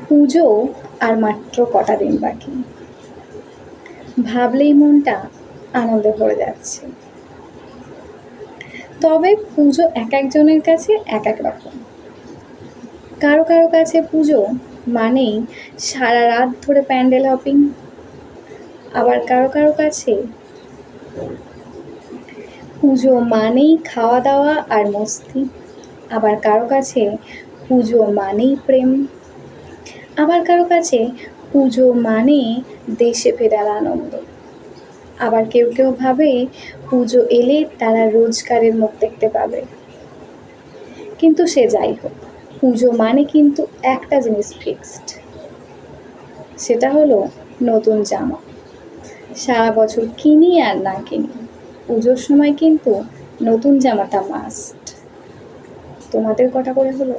পুজো আর মাত্র কটা দিন বাকি, ভাবলেই মনটা আনন্দে ভরে যাচ্ছে। তবে পুজো এক একজনের কাছে এক এক রকম। কারো কারো কাছে পুজো মানেই সারা রাত ধরে প্যান্ডেল হপিং, আবার কারো কারো কাছে পুজো মানেই খাওয়া দাওয়া আর মস্তি, আবার কারো কাছে পুজো মানেই প্রেম, আবার কারো কাছে পুজো মানে দেশে ফেরার আনন্দ, আবার কেউ কেউ ভাবে পুজো এলে তারা রোজগারের মুখ দেখতে পাবে। কিন্তু সে যাই হোক, পুজো মানে কিন্তু একটা জিনিস ফিক্সড, সেটা হলো নতুন জামা। সারা বছর কিনি আর না কিনি, পুজোর সময় কিন্তু নতুন জামাটা মাস্ট। তোমাদের কটা করে হলো?